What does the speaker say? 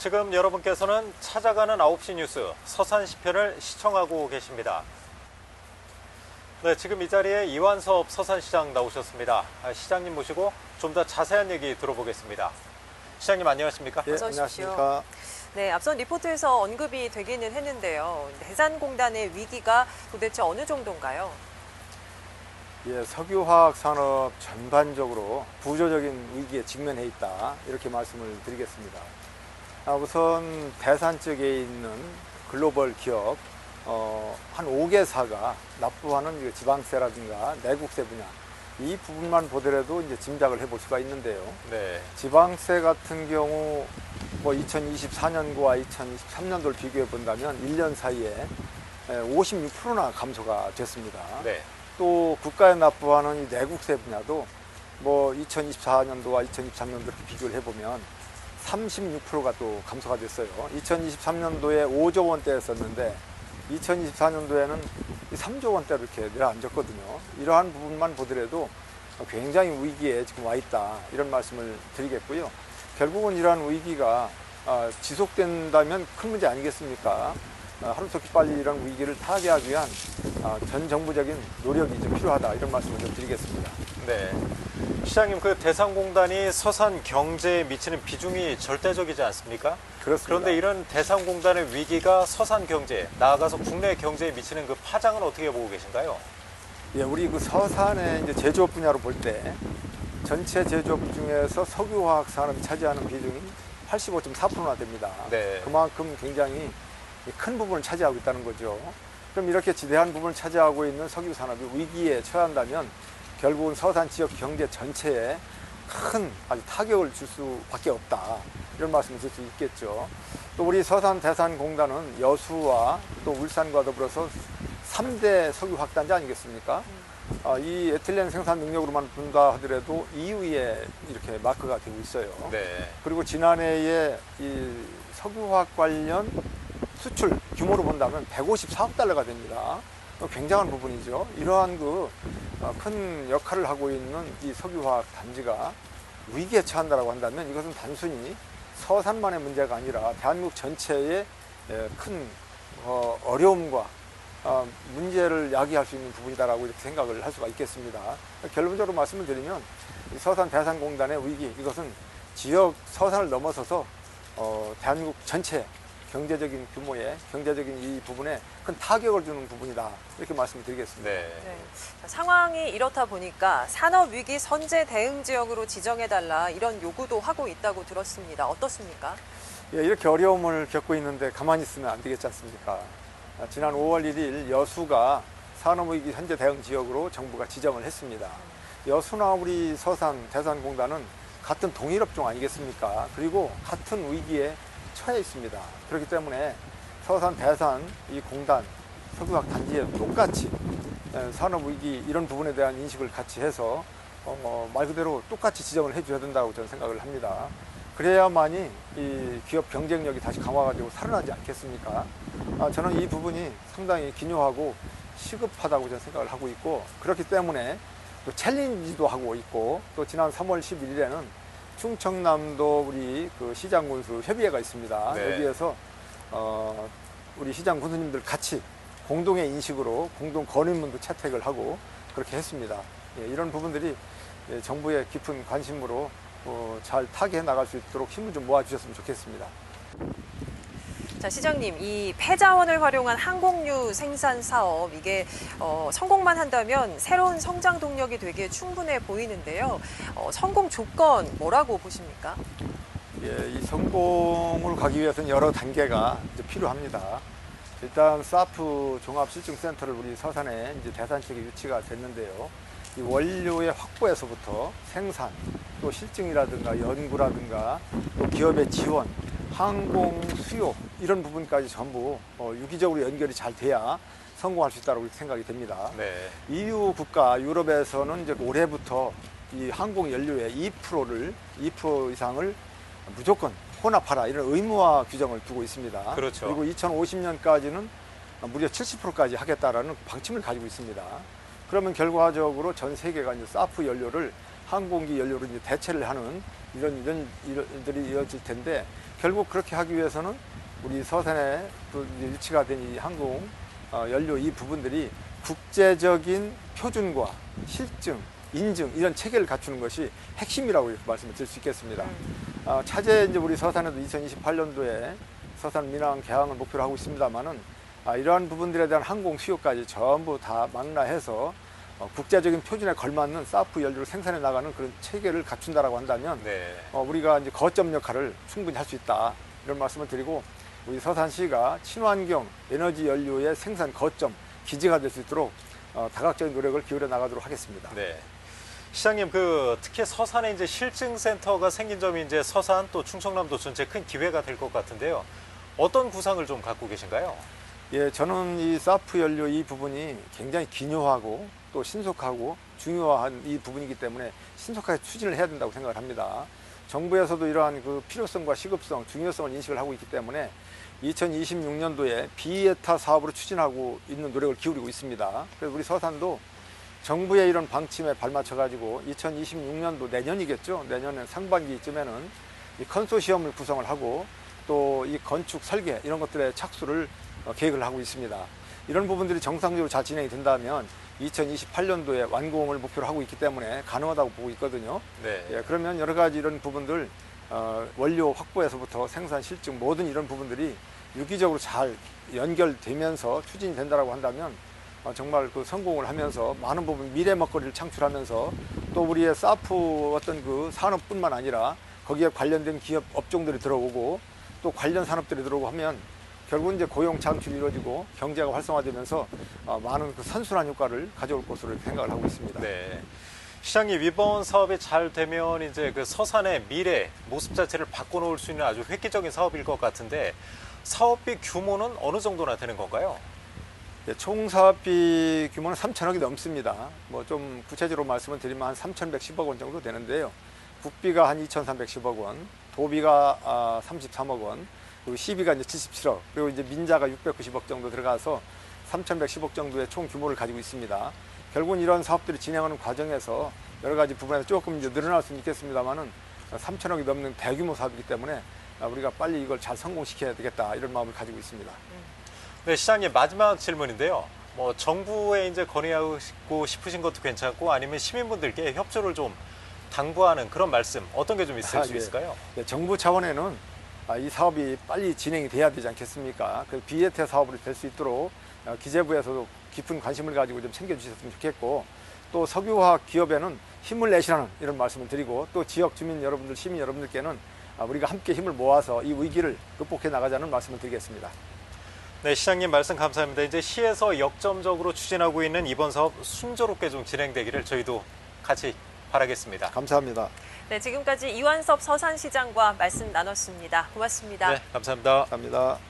지금 여러분께서는 찾아가는 9시 뉴스 서산시편을 시청하고 계십니다. 네, 지금 이 자리에 이완섭 서산시장 나오셨습니다. 시장님 모시고 좀 더 자세한 얘기 들어보겠습니다. 시장님 안녕하십니까? 네, 어서 오십시오. 안녕하십니까. 네, 앞선 리포트에서 언급이 되기는 했는데요. 대산공단의 위기가 도대체 어느 정도인가요? 예, 석유화학 산업 전반적으로 구조적인 위기에 직면해 있다, 이렇게 말씀을 드리겠습니다. 우선 대산 쪽에 있는 글로벌 기업 한 5개사가 납부하는 지방세라든가 내국세 분야, 이 부분만 보더라도 이제 짐작을 해볼 수가 있는데요. 네. 지방세 같은 경우 2024년과 2023년도를 비교해 본다면 1년 사이에 56%나 감소가 됐습니다. 네. 또 국가에 납부하는 이 내국세 분야도 2024년도와 2023년도 이렇게 비교를 해보면 36%가 또 감소가 됐어요. 2023년도에 5조 원대였었는데 2024년도에는 3조 원대로 이렇게 내려앉았거든요. 이러한 부분만 보더라도 굉장히 위기에 지금 와 있다, 이런 말씀을 드리겠고요. 결국은 이러한 위기가 지속된다면 큰 문제 아니겠습니까? 하루속히 빨리 이런 위기를 타개하기 위한 전 정부적인 노력이 좀 필요하다, 이런 말씀을 좀 드리겠습니다. 네. 시장님, 그 대산공단이 서산 경제에 미치는 비중이 절대적이지 않습니까? 그렇습니다. 그런데 이런 대산공단의 위기가 서산 경제, 나아가서 국내 경제에 미치는 그 파장은 어떻게 보고 계신가요? 예, 우리 그 서산의 이제 제조업 분야로 볼 때 전체 제조업 중에서 석유화학 산업이 차지하는 비중이 85.4%나 됩니다. 네. 그만큼 굉장히 큰 부분을 차지하고 있다는 거죠. 그럼 이렇게 지대한 부분을 차지하고 있는 석유 산업이 위기에 처한다면 결국은 서산 지역 경제 전체에 큰 아주 타격을 줄 수밖에 없다, 이런 말씀을 드릴 수 있겠죠. 또 우리 서산 대산공단은 여수와 또 울산과 더불어서 3대 석유 확단지 아니겠습니까? 이 에틸렌 생산 능력으로만 본다 하더라도 2위에 이렇게 마크가 되고 있어요. 네. 그리고 지난해에 이 석유화학 관련 수출 규모로 본다면 154억 달러가 됩니다. 굉장한 부분이죠. 이러한 큰 역할을 하고 있는 이 석유화학 단지가 위기에 처한다고 한다면 이것은 단순히 서산만의 문제가 아니라 대한민국 전체의 큰 어려움과 문제를 야기할 수 있는 부분이다라고 이렇게 생각을 할 수가 있겠습니다. 결론적으로 말씀을 드리면 이 서산 대산공단의 위기, 이것은 지역 서산을 넘어서서 대한민국 전체 경제적인 규모의 경제적인 이 부분에 큰 타격을 주는 부분이다, 이렇게 말씀드리겠습니다. 네. 네. 자, 상황이 이렇다 보니까 산업위기 선제 대응 지역으로 지정해달라, 이런 요구도 하고 있다고 들었습니다. 어떻습니까? 예, 이렇게 어려움을 겪고 있는데 가만히 있으면 안 되겠지 않습니까? 지난 5월 1일 여수가 산업위기 현재 대응 지역으로 정부가 지정을 했습니다. 여수나 우리 서산 대산공단은 같은 동일업종 아니겠습니까? 그리고 같은 위기에 처해 있습니다. 그렇기 때문에 서산 대산 이 공단 석유화학 단지에 똑같이 산업위기 이런 부분에 대한 인식을 같이 해서 말 그대로 똑같이 지정을 해줘야 된다고 저는 생각을 합니다. 그래야만이 이 기업 경쟁력이 다시 강화가 되고 살아나지 않겠습니까? 저는 이 부분이 상당히 기묘하고 시급하다고 저는 생각을 하고 있고, 그렇기 때문에 또 챌린지도 하고 있고, 또 지난 3월 11일에는 충청남도 우리 그 시장 군수 협의회가 있습니다. 네. 여기에서 우리 시장 군수님들 같이 공동의 인식으로 공동 건의문도 채택을 하고 그렇게 했습니다. 예, 이런 부분들이 정부의 깊은 관심으로 잘 타개해 나갈 수 있도록 힘을 좀 모아주셨으면 좋겠습니다. 자, 시장님, 이 폐자원을 활용한 항공유 생산 사업, 이게 성공만 한다면 새로운 성장 동력이 되기에 충분해 보이는데요. 성공 조건 뭐라고 보십니까? 예, 이 성공을 가기 위해서는 여러 단계가 이제 필요합니다. 일단 사프 종합실증센터를 우리 서산에 이제 대산 쪽에 유치가 됐는데요. 이 원료의 확보에서부터 생산, 또 실증이라든가 연구라든가 또 기업의 지원, 항공 수요, 이런 부분까지 전부 유기적으로 연결이 잘 돼야 성공할 수 있다고 생각이 됩니다. 네. EU 국가 유럽에서는 이제 올해부터 이 항공 연료의 2% 이상을 무조건 혼합하라, 이런 의무화 규정을 두고 있습니다. 그렇죠. 그리고 2050년까지는 무려 70%까지 하겠다라는 방침을 가지고 있습니다. 그러면 결과적으로 전 세계가 이제 사프 연료를 항공기 연료로 이제 대체를 하는 이런 일들이 이어질 텐데 결국 그렇게 하기 위해서는 우리 서산에 또 일치가 된 이 항공 연료 이 부분들이 국제적인 표준과 실증, 인증 이런 체계를 갖추는 것이 핵심이라고 말씀을 드릴 수 있겠습니다. 차제 이제 우리 서산에도 2028년도에 서산 민항 개항을 목표로 하고 있습니다만은 이러한 부분들에 대한 항공 수요까지 전부 다 망라해서 국제적인 표준에 걸맞는 사프 연료를 생산해 나가는 그런 체계를 갖춘다라고 한다면 네. 우리가 이제 거점 역할을 충분히 할 수 있다 이런 말씀을 드리고 우리 서산시가 친환경 에너지 연료의 생산 거점 기지가 될 수 있도록 다각적인 노력을 기울여 나가도록 하겠습니다. 네. 시장님, 특히 서산에 이제 실증센터가 생긴 점이 이제 서산 또 충청남도 전체 큰 기회가 될 것 같은데요. 어떤 구상을 좀 갖고 계신가요? 예, 저는 이 사프 연료 이 부분이 굉장히 기묘하고 또 신속하고 중요한 이 부분이기 때문에 신속하게 추진을 해야 된다고 생각을 합니다. 정부에서도 이러한 그 필요성과 시급성, 중요성을 인식을 하고 있기 때문에 2026년도에 비에타 사업으로 추진하고 있는 노력을 기울이고 있습니다. 그래서 우리 서산도 정부의 이런 방침에 발맞춰 가지고 2026년도 내년이겠죠. 내년에 상반기쯤에는 이 컨소시엄을 구성을 하고 또 이 건축 설계 이런 것들의 착수를 계획을 하고 있습니다. 이런 부분들이 정상적으로 잘 진행이 된다면 2028년도에 완공을 목표로 하고 있기 때문에 가능하다고 보고 있거든요. 네. 예, 그러면 여러 가지 이런 부분들 원료 확보에서부터 생산 실증 모든 이런 부분들이 유기적으로 잘 연결되면서 추진이 된다라고 한다면 정말 그 성공을 하면서 많은 부분 미래 먹거리를 창출하면서 또 우리의 사프 어떤 그 산업뿐만 아니라 거기에 관련된 기업 업종들이 들어오고 또 관련 산업들이 들어오고 하면 결국 이제 고용 창출이 이루어지고 경제가 활성화되면서 많은 그 선순환 효과를 가져올 것으로 생각을 하고 있습니다. 네. 시장님, 이번 사업이 잘 되면 이제 그 서산의 미래 모습 자체를 바꿔놓을 수 있는 아주 획기적인 사업일 것 같은데 사업비 규모는 어느 정도나 되는 건가요? 예, 총 사업비 규모는 3천억이 넘습니다. 뭐 좀 구체적으로 말씀을 드리면 한 3,110억 원 정도 되는데요. 국비가 한 2,310억 원, 도비가 33억 원, 그리고 시비가 이제 77억, 그리고 이제 민자가 690억 정도 들어가서 3,110억 정도의 총 규모를 가지고 있습니다. 결국은 이런 사업들이 진행하는 과정에서 여러 가지 부분에서 조금 이제 늘어날 수는 있겠습니다만은 3천억이 넘는 대규모 사업이기 때문에 우리가 빨리 이걸 잘 성공시켜야 되겠다 이런 마음을 가지고 있습니다. 네, 시장님, 마지막 질문인데요. 뭐 정부에 이제 건의하고 싶으신 것도 괜찮고 아니면 시민분들께 협조를 좀 당부하는 그런 말씀 어떤 게 좀 있을 수 예. 있을까요? 예, 정부 차원에는 이 사업이 빨리 진행이 돼야 되지 않겠습니까? 그 비혜태 사업으로 될 수 있도록 기재부에서도 깊은 관심을 가지고 좀 챙겨주셨으면 좋겠고 또 석유화학 기업에는 힘을 내시라는 이런 말씀을 드리고 또 지역 주민 여러분들, 시민 여러분들께는 우리가 함께 힘을 모아서 이 위기를 극복해 나가자는 말씀을 드리겠습니다. 네, 시장님 말씀 감사합니다. 이제 시에서 역점적으로 추진하고 있는 이번 사업 순조롭게 좀 진행되기를 저희도 같이 바라겠습니다. 감사합니다. 네, 지금까지 이완섭 서산시장과 말씀 나눴습니다. 고맙습니다. 네, 감사합니다. 감사합니다.